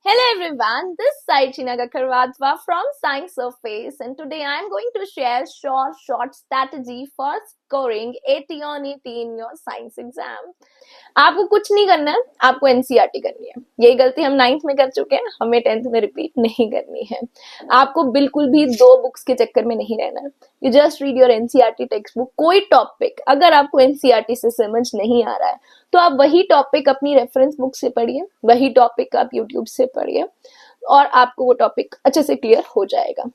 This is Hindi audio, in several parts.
Hello everyone, this side Chinaga Karwadwa from Science Surface, and today I am going to share short strategy for scoring 80 on 80 in your science exam. आपको कुछ नहीं करना है, आपको एनसीईआरटी करनी है। यही गलती हम 9th में कर चुके हैं, हमें 10th में रिपीट नहीं करनी है। आपको बिल्कुल भी दो बुक्स के चक्कर में नहीं रहना है। You just read your NCERT text book. कोई टॉपिक अगर आपको एनसीईआरटी से समझ नहीं आ रहा है तो आप वही टॉपिक अपनी रेफरेंस बुक से पढ़िए, वही टॉपिक आप यूट्यूब से पढ़िए और आपको वो टॉपिक अच्छे से क्लियर हो जाएगा।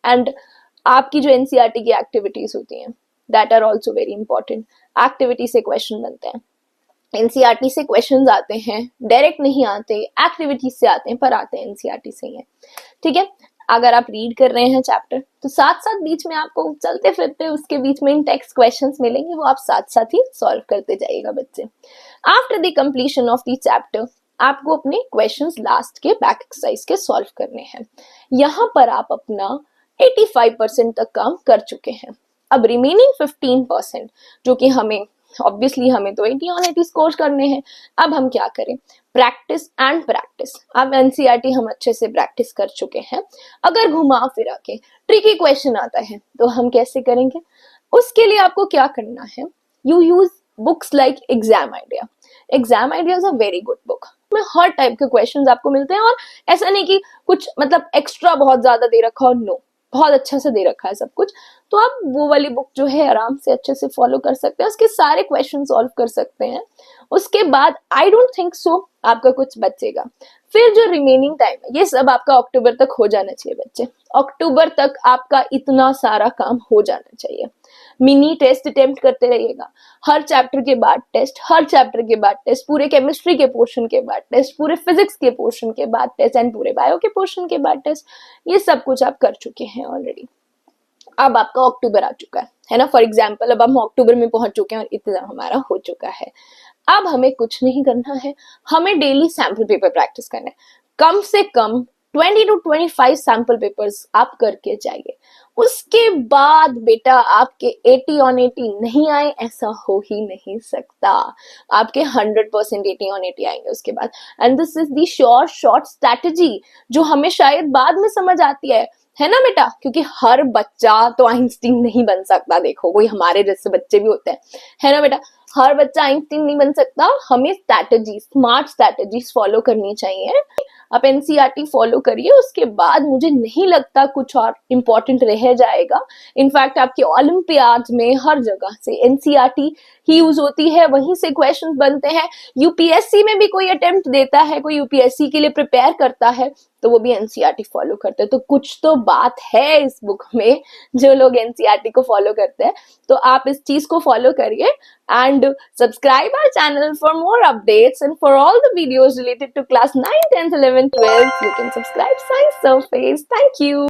एंड आपकी जो एनसीईआरटी की एक्टिविटीज होती हैं that are also very important. Activity से क्वेश्चन बनते हैं, एनसीईआरटी से क्वेश्चंस आते हैं, डायरेक्ट नहीं आते, एक्टिविटी से आते हैं, पर आते हैं एनसीईआरटी से ही है। ठीक है, अगर आप रीड कर रहे हैं चैप्टर तो साथ साथ बीच में आपको चलते फिरते उसके बीच में इन टेक्स्ट क्वेश्चंस मिलेंगे, वो आप साथ साथ ही सॉल्व करते जाइएगा बच्चे। After the completion of the chapter आपको अपने क्वेश्चंस लास्ट के बैक एक्सरसाइज के सॉल्व करने हैं। यहाँ पर आप अपना 85% तक काम कर चुके हैं। अब रिमेनिंग 15% जो कि हमें ऑब्वियसली हमें तो 80 on 80 स्कोर करने हैं। अब हम क्या करें? Practice and practice. अब एनसीईआरटी हम अच्छे से प्रैक्टिस कर चुके हैं। अगर घुमा फिरा के ट्रिकी क्वेश्चन आता है तो हम कैसे करेंगे? उसके लिए आपको क्या करना है? You use books like exam idea. Exam idea is a very good book. में हर टाइप के क्वेश्चंस आपको मिलते हैं और ऐसा नहीं कि कुछ मतलब एक्स्ट्रा बहुत ज्यादा दे रखा हो, नो, बहुत अच्छा से दे रखा है सब कुछ। तो आप वो वाली बुक जो है आराम से अच्छे से फॉलो कर सकते हैं, उसके सारे क्वेश्चन सॉल्व कर सकते हैं। उसके बाद आई डोंट थिंक सो आपका कुछ बचेगा। फिर जो रिमेनिंग टाइम है ये सब आपका अक्टूबर तक हो जाना चाहिए बच्चे। अक्टूबर तक आपका इतना सारा काम हो जाना चाहिए। मिनी टेस्ट अटेम्प्ट करते रहिएगा, हर चैप्टर के बाद टेस्ट, हर चैप्टर के बाद टेस्ट, पूरे केमिस्ट्री के पोर्शन के बाद टेस्ट, पूरे फिजिक्स के पोर्शन के बाद टेस्ट एंड पूरे बायो के पोर्शन के बाद टेस्ट। ये सब कुछ आप कर चुके हैं ऑलरेडी। अब आपका अक्टूबर आ चुका है ना। फॉर एग्जाम्पल अब हम अक्टूबर में पहुंच चुके हैं और इतना हमारा हो चुका है। अब हमें कुछ नहीं करना है, हमें डेली सैंपल पेपर प्रैक्टिस करना है। कम से कम 20 to 25 सैंपल पेपर्स आप करके जाइए। उसके बाद बेटा आपके 80 on 80 नहीं आए ऐसा हो ही नहीं सकता। आपके 100% 80 on 80 आएंगे उसके बाद। And this is the short strategy जो हमें शायद बाद में समझ आती है ना बेटा, क्योंकि हर बच्चा तो आइंस्टीन नहीं बन सकता। देखो कोई हमारे जैसे बच्चे भी होते हैं, है ना बेटा, हर बच्चा आइंस्टीन नहीं बन सकता। हमें स्ट्रैटेजी, स्मार्ट स्ट्रैटेजीज फॉलो करनी चाहिए। आप एनसीईआरटी फॉलो करिए, उसके बाद मुझे नहीं लगता कुछ और इम्पोर्टेंट रह जाएगा। इनफैक्ट आपके ओलंपियाड्स में हर जगह से एनसीईआरटी ही यूज होती है, वहीं से क्वेश्चंस बनते हैं। यूपीएससी में भी कोई अटेम्प्ट देता है, कोई यूपीएससी के लिए प्रिपेयर करता है तो वो भी एनसीईआरटी फॉलो करते हैं। तो कुछ तो बात है इस बुक में जो लोग एनसीईआरटी को फॉलो करते हैं। तो आप इस चीज को फॉलो करिए and subscribe our channel for more updates, and for all the videos related to class 9, 10th, 11th, 12th you can subscribe Science Surface. Thank you.